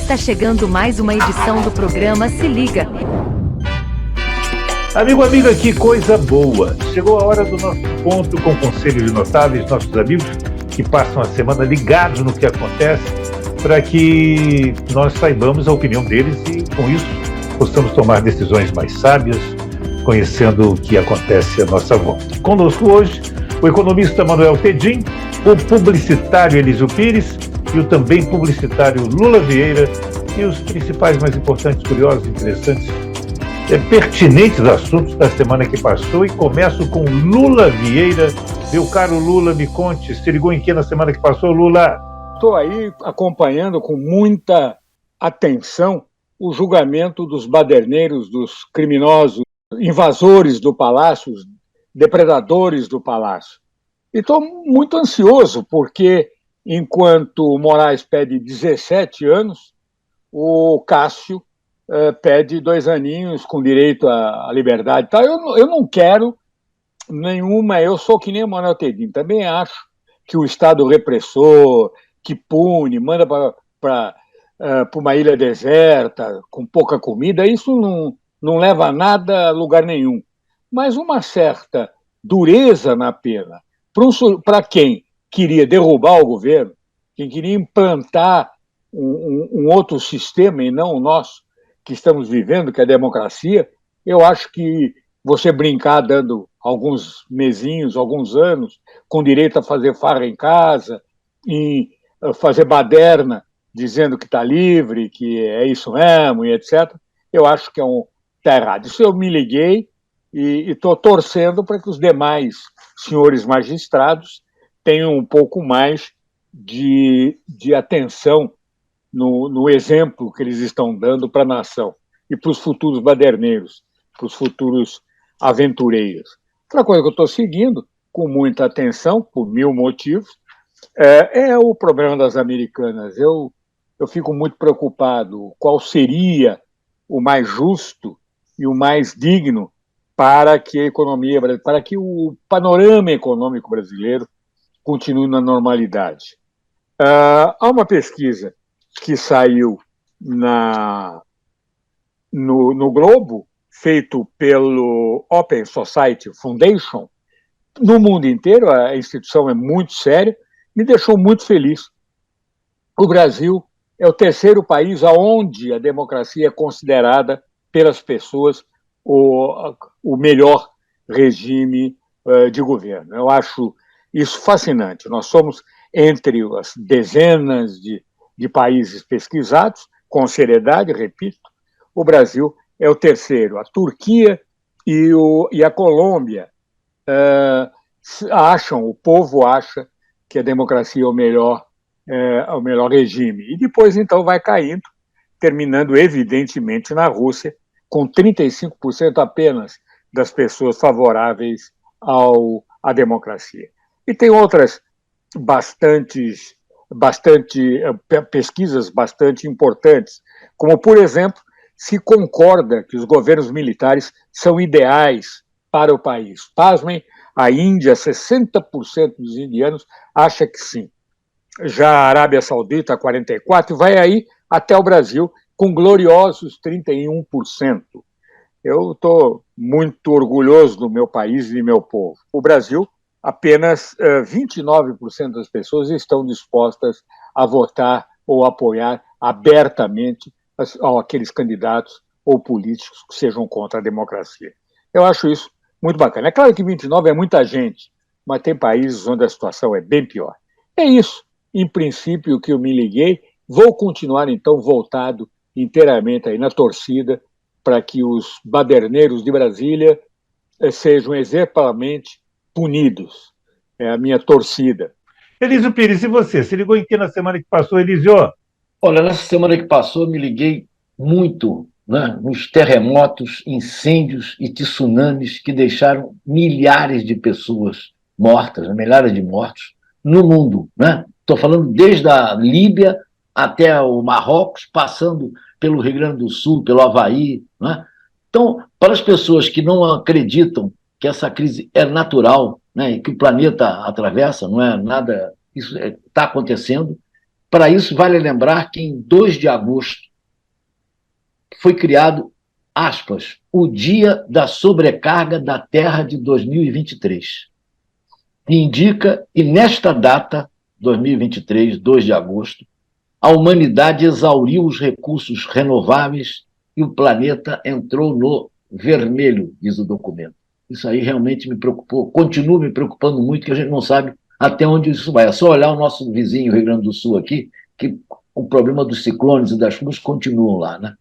Está chegando mais uma edição do programa Se Liga. Amigo, amiga, que coisa boa! Chegou a hora do nosso encontro com o Conselho de Notáveis, nossos amigos que passam a semana ligados no que acontece, para que nós saibamos a opinião deles e, com isso, possamos tomar decisões mais sábias, conhecendo o que acontece à nossa volta. Conosco hoje, o economista Manuel Tedim, o publicitário Elísio Pires e o também publicitário Lula Vieira e os principais, mais importantes, curiosos, interessantes, pertinentes assuntos da semana que passou. E começo com Lula Vieira. Meu caro Lula, me conte, se ligou em que na semana que passou, Lula? Estou aí acompanhando com muita atenção o julgamento dos baderneiros, dos criminosos, invasores do palácio, depredadores do palácio. E estou muito ansioso, porque enquanto o Moraes pede 17 anos, o Cássio pede 2 aninhos com direito à liberdade. Tá? Eu não quero nenhuma, eu sou que nem o Manuel Tedim, também acho que o Estado repressor, que pune, manda para uma ilha deserta, com pouca comida, isso não leva a nada a lugar nenhum. Mas uma certa dureza na pena para quem queria derrubar o governo, quem queria implantar um outro sistema e não o nosso, que estamos vivendo, que é a democracia, eu acho que você brincar dando alguns mesinhos, alguns anos, com direito a fazer farra em casa, e fazer baderna, dizendo que está livre, que é isso mesmo, e etc., eu acho que está errado. Isso eu me liguei e estou torcendo para que os demais senhores magistrados tenham um pouco mais de atenção no exemplo que eles estão dando para a nação e para os futuros baderneiros, para os futuros aventureiros. Outra coisa que eu estou seguindo com muita atenção, por 1000 motivos, é o problema das americanas. Eu fico muito preocupado qual seria o mais justo e o mais digno para que a economia, para que o panorama econômico brasileiro continue na normalidade. Há uma pesquisa que saiu no Globo, feito pelo Open Society Foundation, no mundo inteiro, a instituição é muito séria, me deixou muito feliz. O Brasil é o 3º país onde a democracia é considerada pelas pessoas o melhor regime de governo. Eu acho isso fascinante. Nós somos entre as dezenas de países pesquisados, com seriedade, repito, o Brasil é o 3º. A Turquia e a Colômbia o povo acha que a democracia é o melhor regime. E depois, então, vai caindo, terminando, evidentemente, na Rússia, com 35% apenas das pessoas favoráveis à democracia. E tem outras pesquisas bastante importantes, como, por exemplo, se concorda que os governos militares são ideais para o país. Pasmem, a Índia, 60% dos indianos acha que sim. Já a Arábia Saudita, 44%, vai aí até o Brasil, com gloriosos 31%. Eu estou muito orgulhoso do meu país e do meu povo. O Brasil, apenas 29% das pessoas estão dispostas a votar ou apoiar abertamente aqueles candidatos ou políticos que sejam contra a democracia. Eu acho isso muito bacana. É claro que 29 é muita gente, mas tem países onde a situação é bem pior. É isso, em princípio, que eu me liguei. Vou continuar, então, voltado inteiramente aí na torcida para que os baderneiros de Brasília sejam exemplarmente punidos. É a minha torcida. Elísio Pires, e você? Se ligou em que na semana que passou, Elísio? Olha, nessa semana que passou, eu me liguei muito, né, nos terremotos, incêndios e tsunamis que deixaram milhares de pessoas mortas, milhares de mortos no mundo. Estou falando desde a Líbia até o Marrocos, passando pelo Rio Grande do Sul, pelo Havaí. Então, para as pessoas que não acreditam que essa crise é natural, e que o planeta atravessa, não é nada, isso está acontecendo, Para isso, vale lembrar que em 2 de agosto foi criado, aspas, o Dia da Sobrecarga da Terra de 2023, que indica que nesta data, 2023, 2 de agosto, a humanidade exauriu os recursos renováveis e o planeta entrou no vermelho, diz o documento. Isso aí realmente me preocupou, continua me preocupando muito, que a gente não sabe até onde isso vai. É só olhar o nosso vizinho Rio Grande do Sul aqui, que o problema dos ciclones e das chuvas continuam lá, né?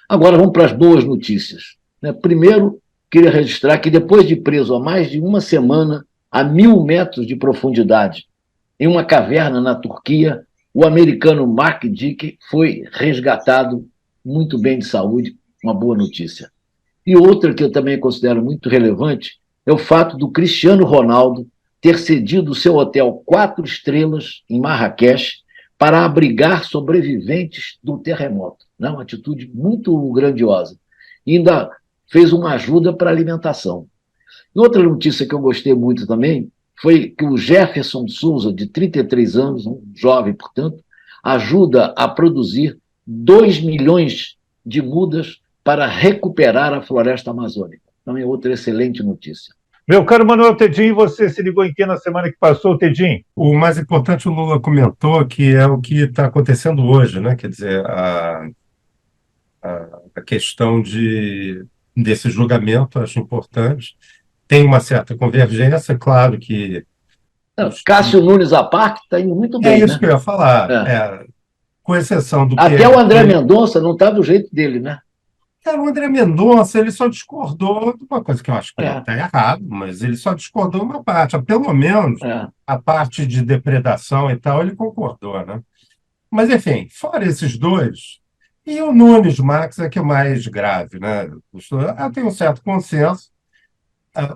Agora vamos para as boas notícias. Primeiro, queria registrar que depois de preso há mais de uma semana, a 1.000 metros de profundidade, em uma caverna na Turquia, o americano Mark Dick foi resgatado muito bem de saúde, uma boa notícia. E outra que eu também considero muito relevante é o fato do Cristiano Ronaldo ter cedido o seu hotel 4 estrelas em Marrakech para abrigar sobreviventes do terremoto. Uma atitude muito grandiosa. E ainda fez uma ajuda para a alimentação. E outra notícia que eu gostei muito também foi que o Jefferson Souza, de 33 anos, um jovem, portanto, ajuda a produzir 2 milhões de mudas para recuperar a floresta amazônica. Então é outra excelente notícia. Meu caro Manuel Tedinho, você se ligou em que na semana que passou, Tedinho? O mais importante, o Lula comentou, que é o que está acontecendo hoje, né? Quer dizer, a questão desse julgamento, acho importante. Tem uma certa convergência, claro que... Cássio Nunes à parte está indo muito bem, É isso, né? Que eu ia falar. Com exceção do até o André Mendonça não está do jeito dele, né? O André Mendonça, ele só discordou de uma coisa que eu acho que está errado, mas ele só discordou uma parte. Pelo menos a parte de depredação e tal, ele concordou, né? Mas, enfim, fora esses dois, e o Nunes Marques é que é mais grave, né? Tem um certo consenso.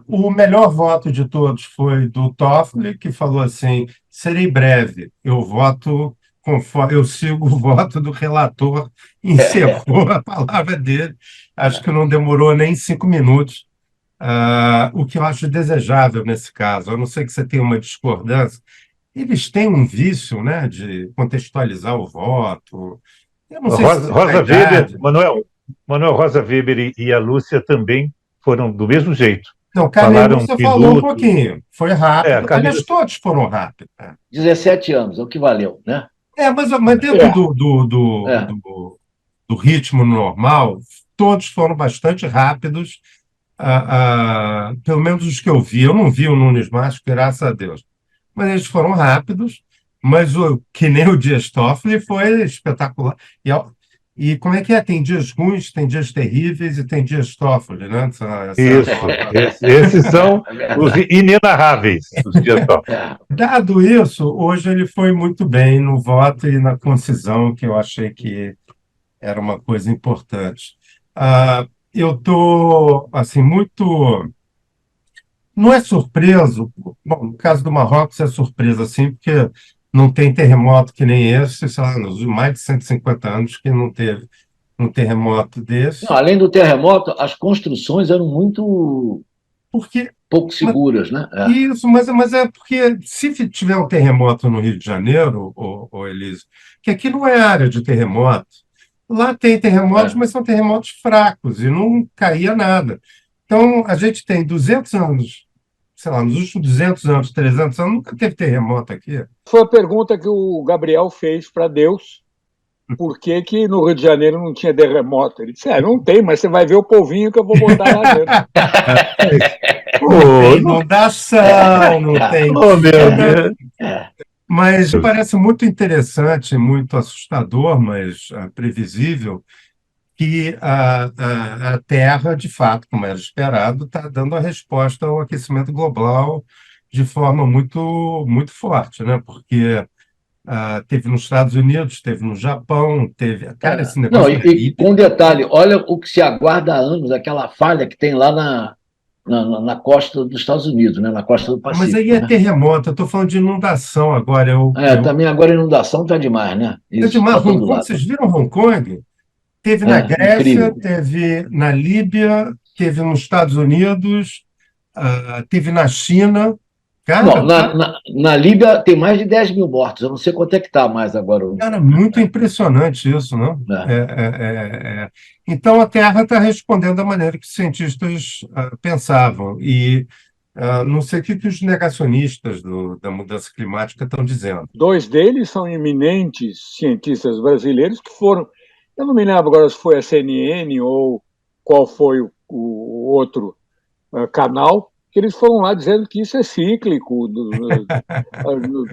O melhor voto de todos foi do Toffoli, que falou assim: serei breve, eu voto conforme eu sigo o voto do relator, encerrou a palavra dele. Acho que não demorou nem 5 minutos, o que eu acho desejável nesse caso. A não ser que você tenha uma discordância. Eles têm um vício, né, de contextualizar o voto. Eu não sei Rosa Weber, Manuel Rosa Weber e a Lúcia também foram do mesmo jeito. Não, Carmen Lúcia falou um pouquinho. Foi rápido. Aliás, todos foram rápidos. 17 anos, é o que valeu, né? Mas dentro do ritmo normal, todos foram bastante rápidos, pelo menos os que eu vi. Eu não vi o Nunes Marques, graças a Deus. Mas eles foram rápidos, mas que nem o Dias Toffoli foi espetacular. E como é que é? Tem dias ruins, tem dias terríveis e tem dias Toffoli, né? Esses são os inenarráveis, os dias Toffoli. Dado isso, hoje ele foi muito bem no voto e na concisão, que eu achei que era uma coisa importante. Eu estou, assim, muito... Não é surpreso, bom, no caso do Marrocos é surpresa, assim, porque não tem terremoto que nem esse, sei lá, nos mais de 150 anos que não teve um terremoto desse. Não, além do terremoto, as construções eram muito pouco seguras, né? Isso, mas é porque se tiver um terremoto no Rio de Janeiro, Elise, que aqui não é área de terremoto, lá tem terremotos, mas são terremotos fracos e não caía nada. Então, a gente tem 200 anos, sei lá, nos últimos 200 anos, 300 anos, nunca teve terremoto aqui. Foi a pergunta que o Gabriel fez para Deus, por que no Rio de Janeiro não tinha terremoto? Ele disse, não tem, mas você vai ver o polvinho que eu vou botar lá dentro. Não tem inundação, não tem... Oh, meu Deus! Mas parece muito interessante, muito assustador, mas previsível, que a Terra, de fato, como era esperado, está dando a resposta ao aquecimento global de forma muito, muito forte, né? Porque teve nos Estados Unidos, teve no Japão, teve... Cara, esse negócio... Não, e com um detalhe, olha o que se aguarda há anos, aquela falha que tem lá na costa dos Estados Unidos, né? Na costa do Pacífico. Mas aí é terremoto, eu estou falando de inundação agora. Também agora inundação está demais, né? Está demais. Hong Kong, vocês viram Hong Kong? Teve na Grécia, incrível. Teve na Líbia, teve nos Estados Unidos, teve na China. Cara, na Líbia tem mais de 10 mil mortos. Eu não sei quanto é que está mais agora. Cara, muito impressionante isso, não? Então, a Terra está respondendo da maneira que os cientistas pensavam. E não sei o que os negacionistas da mudança climática estão dizendo. 2 deles são eminentes cientistas brasileiros que foram... Eu não me lembro agora se foi a CNN ou qual foi o outro canal, que eles foram lá dizendo que isso é cíclico,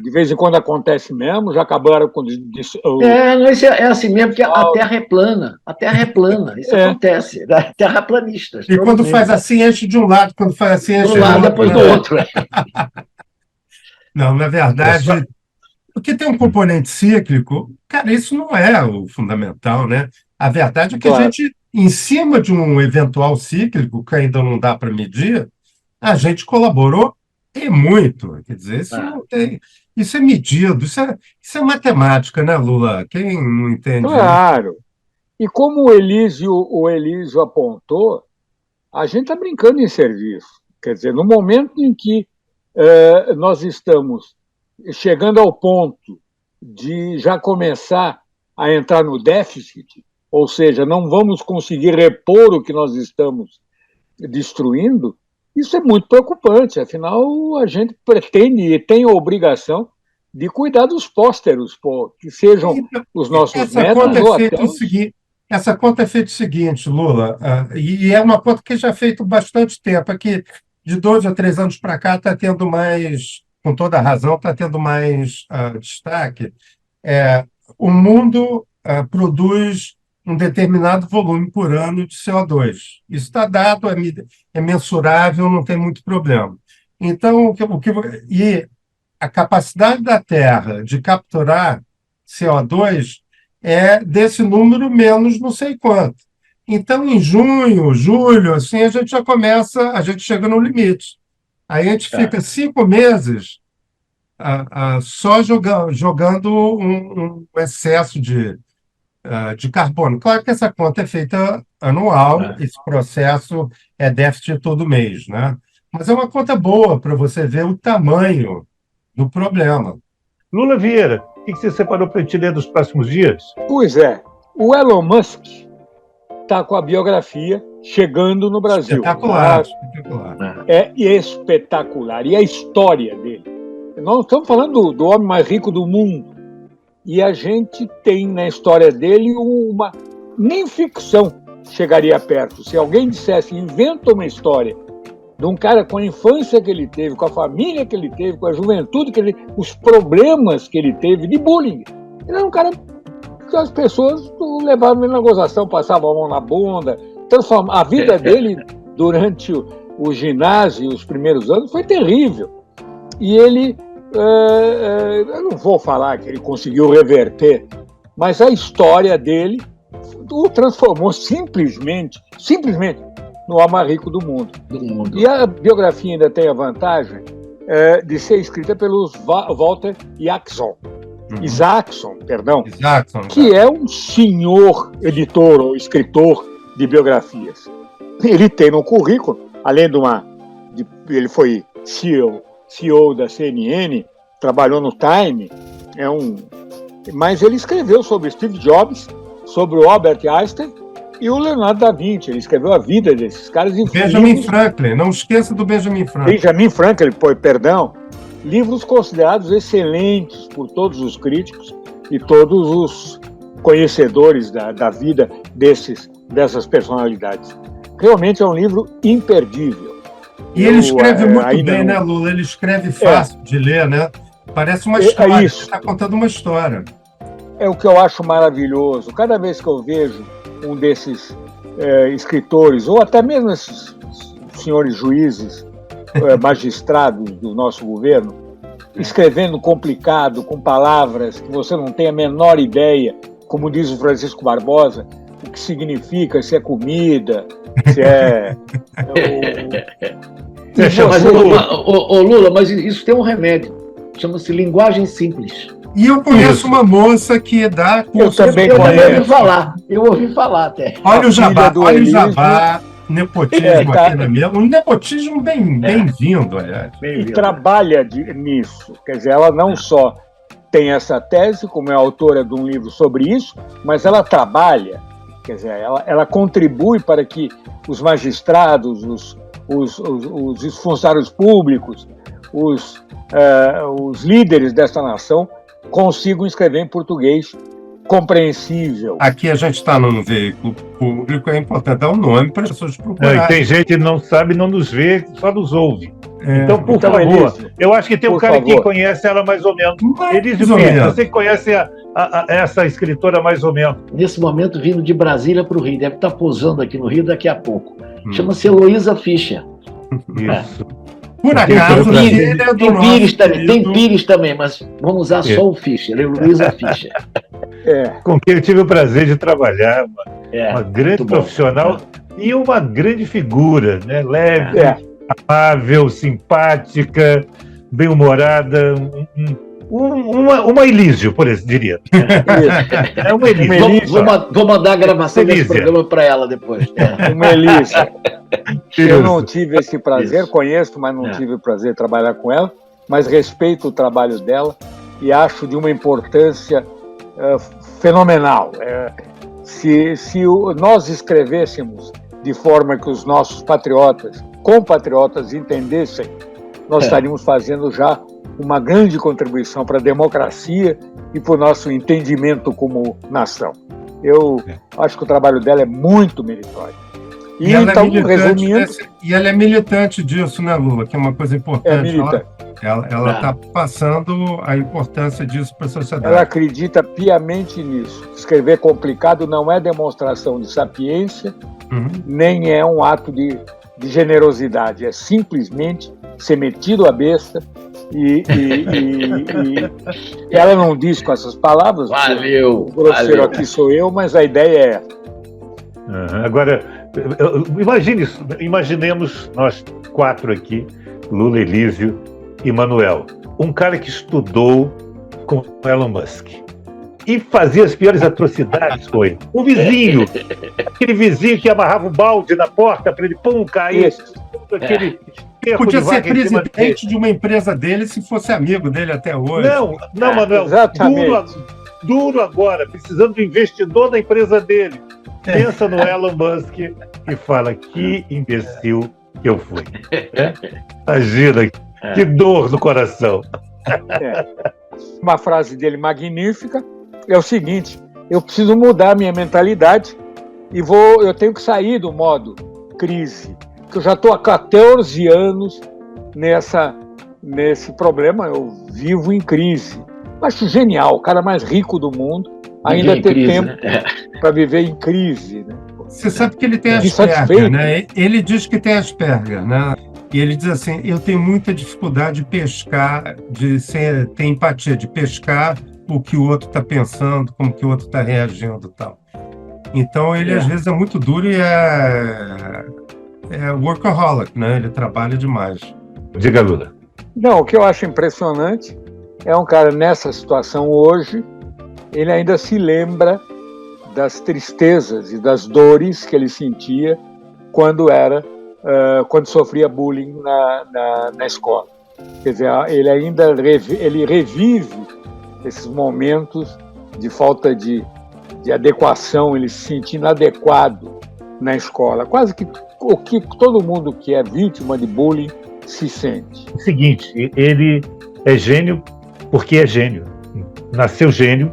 de vez em quando acontece mesmo, já acabaram com... Isso é assim mesmo, porque a Terra é plana, isso acontece, terraplanistas. E quando faz assim, enche de um lado, quando faz assim, enche de um lado, depois do outro. Não, na verdade, porque tem um componente cíclico, cara, isso não é o fundamental, né? A verdade é que a gente, em cima de um eventual cíclico, que ainda não dá para medir, a gente colaborou e muito. Quer dizer, isso não tem. Isso é medido, isso é matemática, né, Lula? Quem não entende? Claro. E como o Elísio apontou, a gente está brincando em serviço. Quer dizer, no momento em que nós estamos chegando ao ponto de já começar a entrar no déficit, ou seja, não vamos conseguir repor o que nós estamos destruindo, isso é muito preocupante. Afinal, a gente pretende e tem a obrigação de cuidar dos pósteros, que sejam os nossos netos ou até Essa conta é feita o seguinte, Lula, e é uma conta que já é feita há bastante tempo, é que de 2 a 3 anos para cá está tendo mais, com toda a razão, está tendo mais destaque. O mundo produz um determinado volume por ano de CO2. Isso está dado, é mensurável, não tem muito problema. Então, e a capacidade da Terra de capturar CO2 é desse número menos não sei quanto. Então, em junho, julho, assim, a gente chega no limite. Aí a gente fica 5 meses só jogando um excesso de carbono. Claro que essa conta é feita anual, esse processo é déficit todo mês, né? Mas é uma conta boa para você ver o tamanho do problema. Lula Vieira, o que você separou para a gente ler dos próximos dias? Pois é, o Elon Musk está com a biografia chegando no Brasil. Espetacular. É espetacular. E a história dele. Nós estamos falando do homem mais rico do mundo. E a gente tem na história dele nem ficção chegaria perto. Se alguém dissesse, inventa uma história de um cara com a infância que ele teve, com a família que ele teve, com a juventude que ele teve, os problemas que ele teve de bullying. Ele era um cara que as pessoas levavam ele na gozação, passavam a mão na bunda. A vida dele durante o ginásio, os primeiros anos, foi terrível. E ele... eu não vou falar que ele conseguiu reverter, mas a história dele o transformou simplesmente no homem mais rico do mundo. E a biografia ainda tem a vantagem de ser escrita pelos Walter Isaacson, que é um senhor editor ou escritor de biografias. Ele tem no currículo, além ele foi CEO da CNN, trabalhou no Time, mas ele escreveu sobre Steve Jobs, sobre o Albert Einstein e o Leonardo da Vinci. Ele escreveu a vida desses caras. Benjamin Franklin, não esqueça do Benjamin Franklin. Livros considerados excelentes por todos os críticos e todos os conhecedores da vida dessas personalidades. Realmente é um livro imperdível. E ele escreve muito bem, né, Lula? Ele escreve fácil de ler, né? Parece uma história. Ele está contando uma história. É o que eu acho maravilhoso. Cada vez que eu vejo um desses escritores, ou até mesmo esses senhores juízes, magistrados do nosso governo, escrevendo complicado, com palavras que você não tem a menor ideia, como diz o Francisco Barbosa, o que significa, se é comida, se é... Lula, mas isso tem um remédio. Chama-se linguagem simples. E eu conheço uma moça que dá curso. Eu ouvi falar até. Olha o jabá. nepotismo aqui na mesa, um nepotismo bem-vindo, aliás. E trabalha nisso. Quer dizer, ela não só tem essa tese, como é autora de um livro sobre isso, mas ela trabalha, quer dizer, ela contribui para que os magistrados, os funcionários públicos, os líderes dessa nação consigam escrever em português compreensível. Aqui a gente está num veículo público, é importante dar um nome para as pessoas procurarem. E tem gente que não sabe, não nos vê, só nos ouve. Então, por favor, Elísio, eu acho que tem um cara que conhece ela mais ou menos. Elísio, você conhece essa escritora mais ou menos? Nesse momento, vindo de Brasília para o Rio, deve estar pousando aqui no Rio daqui a pouco. Chama-se Heloísa Fischer. Isso. Por acaso, tem Pires também, mas vamos usar só o Fischer, Heloísa Fischer. Com quem eu tive o prazer de trabalhar, uma grande profissional e uma grande figura, né? Leve, amável, simpática, bem-humorada, uma Elísio, por exemplo, diria. É uma Elísio. Vou mandar a gravação desse programa para ela depois. Uma Elísio. Eu não tive esse prazer, conheço, mas não tive o prazer de trabalhar com ela, mas respeito o trabalho dela e acho de uma importância fenomenal. Se nós escrevêssemos de forma que os nossos compatriotas entendessem, nós estaríamos fazendo já uma grande contribuição para a democracia e para o nosso entendimento como nação. Eu acho que o trabalho dela é muito meritório. E então, resumindo... E ela é militante disso, né, Lula? Que é uma coisa importante. Ela está passando a importância disso para a sociedade. Ela acredita piamente nisso. Escrever complicado não é demonstração de sapiência, nem é um ato de generosidade. É simplesmente ser metido à besta e ela não diz com essas palavras. Valeu! O grosseiro aqui sou eu, mas a ideia é essa. Agora, imaginemos nós 4 aqui, Lula, Elísio e Manuel. Um cara que estudou com Elon Musk e fazia as piores atrocidades com ele. Um vizinho, aquele vizinho que amarrava o balde na porta para ele cair. Aquele podia ser presidente de uma empresa dele se fosse amigo dele até hoje. Não, Manuel. Duro agora, precisando do investidor da empresa dele. Pensa no Elon Musk e fala, que imbecil que eu fui. Imagina, que dor no coração. Uma frase dele magnífica é o seguinte: eu preciso mudar a minha mentalidade e eu tenho que sair do modo crise, porque eu já estou há 14 anos nesse problema, eu vivo em crise. Acho genial, o cara mais rico do mundo ainda ter tempo para viver em crise. Né? Você sabe que ele tem Asperger, né? Ele diz que tem Asperger, né? E ele diz assim, eu tenho muita dificuldade de pescar, ter empatia, de pescar o que o outro está pensando, como que o outro está reagindo e tal. Então ele às vezes é muito duro e é workaholic, né? Ele trabalha demais. Diga, Lula. Não, o que eu acho impressionante é um cara nessa situação hoje, ele ainda se lembra das tristezas e das dores que ele sentia quando sofria bullying na escola. Quer dizer, ele ainda revive esses momentos de falta de adequação, ele se sentia inadequado na escola. Quase que o que todo mundo que é vítima de bullying se sente. O seguinte, ele é gênio porque é gênio. Nasceu gênio,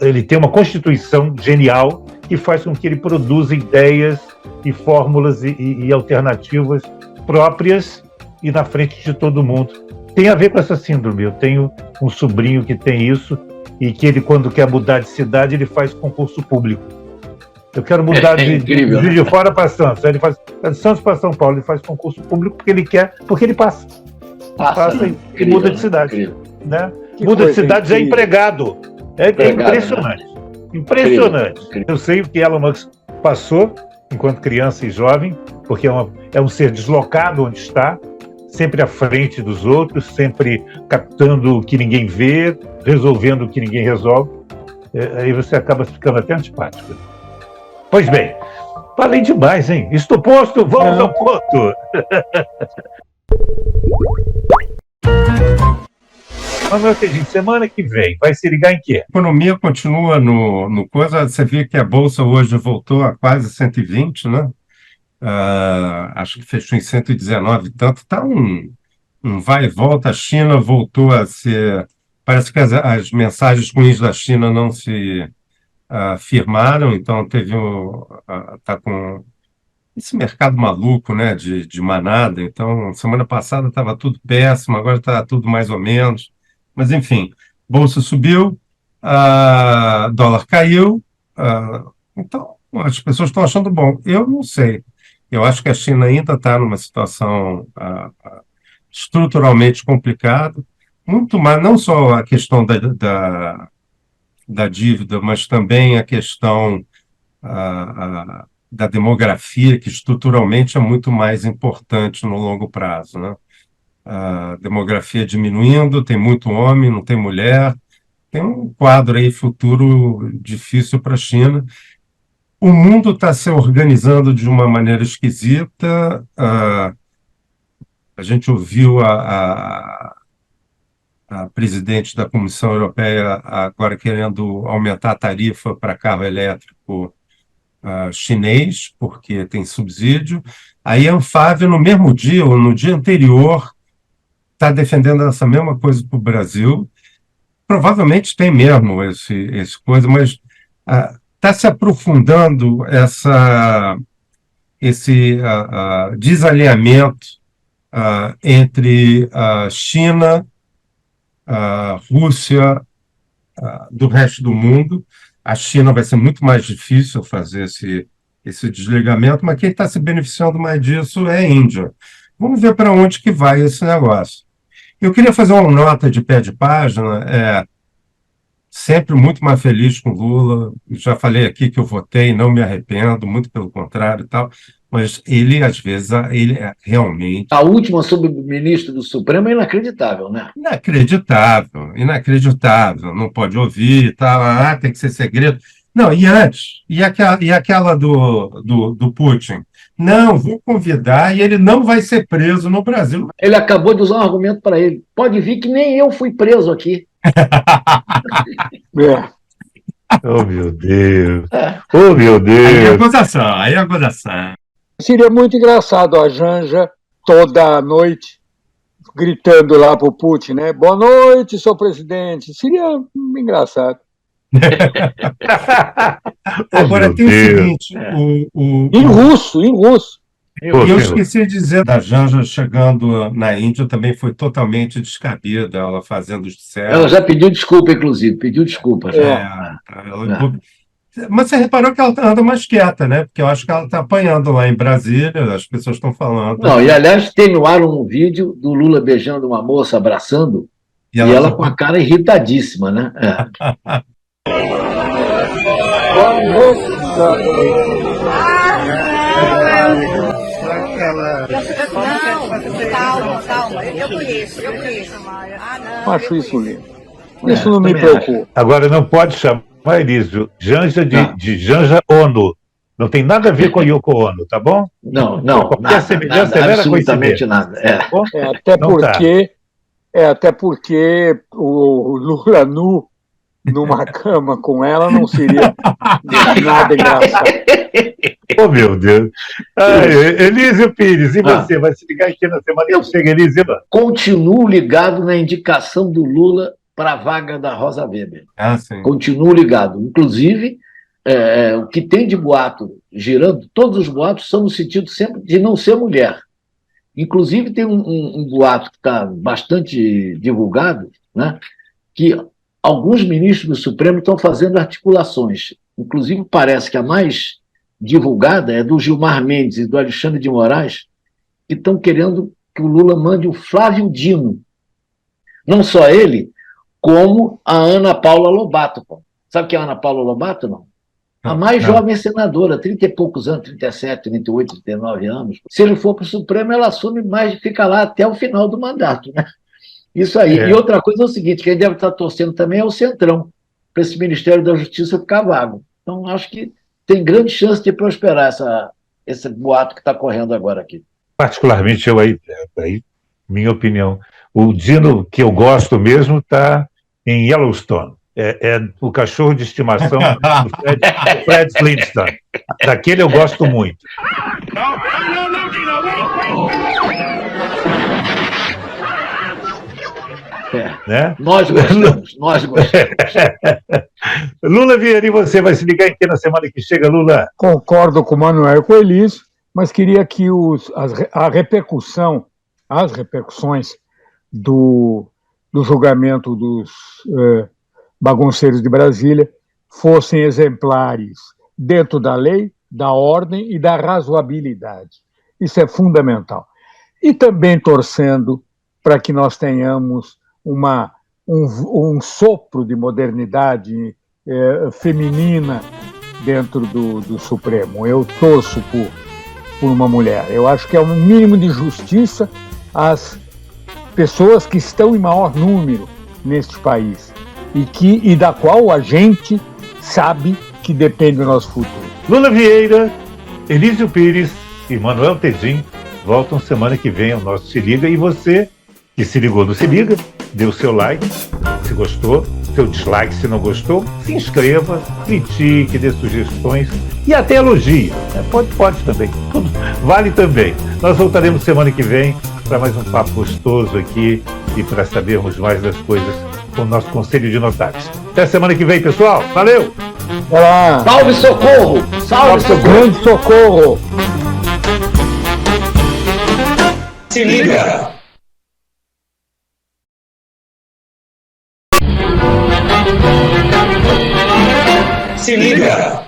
ele tem uma constituição genial que faz com que ele produza ideias e fórmulas e alternativas próprias e na frente de todo mundo. Tem a ver com essa síndrome. Eu tenho um sobrinho que tem isso e que ele, quando quer mudar de cidade, ele faz concurso público. Eu quero mudar de fora para Santos. Ele faz de Santos para São Paulo, ele faz concurso público porque ele quer, porque ele passa e muda de cidade. Né? Muda de cidade, já é empregado. É impressionante. Né? Impressionante. Incrível. Eu sei o que Elon Musk passou enquanto criança e jovem, porque é um ser deslocado onde está, sempre à frente dos outros, sempre captando o que ninguém vê, resolvendo o que ninguém resolve. Aí você acaba ficando até antipático. Pois bem, falei demais, hein? Estou posto, vamos ao ponto. Manuel Tedinho, semana que vem, vai se ligar em quê? A economia continua no coisa, você vê que a Bolsa hoje voltou a quase 120, né? Acho que fechou em 119 e tanto, está um vai e volta, a China voltou a ser... Parece que as mensagens ruins da China não se firmaram, então está com esse mercado maluco, né, de manada. Então, semana passada estava tudo péssimo, agora está tudo mais ou menos. Mas, enfim, bolsa subiu, dólar caiu, então as pessoas estão achando bom. Eu não sei. Eu acho que a China ainda está numa situação estruturalmente complicada, muito mais, não só a questão da dívida, mas também a questão da demografia, que estruturalmente é muito mais importante no longo prazo, né? A demografia diminuindo, tem muito homem, não tem mulher, tem um quadro aí futuro difícil para a China. O mundo está se organizando de uma maneira esquisita. A gente ouviu a presidente da Comissão Europeia agora querendo aumentar a tarifa para carro elétrico chinês, porque tem subsídio. Aí a Anfávia, no mesmo dia ou no dia anterior, está defendendo essa mesma coisa para o Brasil. Provavelmente tem mesmo esse coisa, mas está se aprofundando esse desalinhamento entre a China, a Rússia, do resto do mundo. A China vai ser muito mais difícil fazer esse desligamento, mas quem está se beneficiando mais disso é a Índia. Vamos ver para onde que vai esse negócio. Eu queria fazer uma nota de pé de página, sempre muito mais feliz com Lula, já falei aqui que eu votei, não me arrependo, muito pelo contrário e tal, mas ele, às vezes, ele é realmente... A última sobre o ministro do Supremo é inacreditável, né? Inacreditável, não pode ouvir e tal, tem que ser segredo. Não, e antes, e aquela do Putin? Não, vou convidar e ele não vai ser preso no Brasil. Ele acabou de usar um argumento para ele. Pode vir que nem eu fui preso aqui. Oh, meu Deus. Oh, meu Deus. Aí é acusação. Seria muito engraçado a Janja toda noite gritando lá para o Putin, né? Boa noite, senhor presidente. Seria engraçado. Agora tem o seguinte, em russo. E eu esqueci de dizer da Janja chegando na Índia, também foi totalmente descabida, ela fazendo os céus. Ela já pediu desculpa, inclusive, pediu desculpa. Mas você reparou que ela anda mais quieta, né? Porque eu acho que ela está apanhando lá em Brasília, as pessoas estão falando. Não, e aliás, tem no ar um vídeo do Lula beijando uma moça, abraçando, e ela com a cara irritadíssima, né? Calma, eu conheço. Acho isso lindo. Isso não me preocupa. Agora, não pode chamar, Elísio, Janja de Janja Ono. Não tem nada a ver com a Yoko Ono, tá bom? Não, qualquer semelhança nada, absolutamente nada. Até porque o Lula nu numa cama com ela não seria nada engraçado. Oh, meu Deus. Elísio Pires, e você? Vai se ligar aqui na semana que chega, Elísio? Continuo ligado na indicação do Lula para a vaga da Rosa Weber. Sim. Continuo ligado. Inclusive, o que tem de boato girando, todos os boatos são no sentido sempre de não ser mulher. Inclusive, tem um boato que está bastante divulgado, né, que alguns ministros do Supremo estão fazendo articulações. Inclusive, parece que a mais divulgada é do Gilmar Mendes e do Alexandre de Moraes, que estão querendo que o Lula mande o Flávio Dino. Não só ele, como a Ana Paula Lobato. Sabe quem é a Ana Paula Lobato, não? A mais jovem senadora, 30 e poucos anos, 37, 38, 39 anos. Se ele for para o Supremo, ela assume mais e fica lá até o final do mandato, né? Isso aí. E outra coisa é o seguinte, quem deve estar torcendo também é o Centrão, para esse Ministério da Justiça ficar vago. Então, acho que tem grande chance de prosperar esse boato que está correndo agora aqui. Particularmente, aí, minha opinião, o dino que eu gosto mesmo está em Yellowstone. É o cachorro de estimação do Fred Flintstone. Daquele eu gosto muito. Né? Nós gostamos. Lula Vieira, e você vai se ligar em que na semana que chega, Lula? Concordo com o Manuel Coelho, mas queria que as repercussões do julgamento dos bagunceiros de Brasília fossem exemplares dentro da lei, da ordem e da razoabilidade. Isso é fundamental. E também torcendo para que nós tenhamos um sopro de modernidade feminina dentro do Supremo. Eu torço por uma mulher. Eu acho que é um mínimo de justiça às pessoas que estão em maior número neste país e da qual a gente sabe que depende do nosso futuro. Lula Vieira, Elísio Pires e Manuel Tedim voltam semana que vem ao nosso Se Liga. E você que se ligou no Se Liga, dê o seu like se gostou, seu dislike se não gostou, se inscreva, critique, dê sugestões e até elogie. Pode também, tudo vale também. Nós voltaremos semana que vem para mais um papo gostoso aqui e para sabermos mais das coisas com o nosso Conselho de Notáveis. Até semana que vem, pessoal. Valeu! Olá. Salve, socorro! Salve, socorro! Grande socorro! Se liga! Se liga!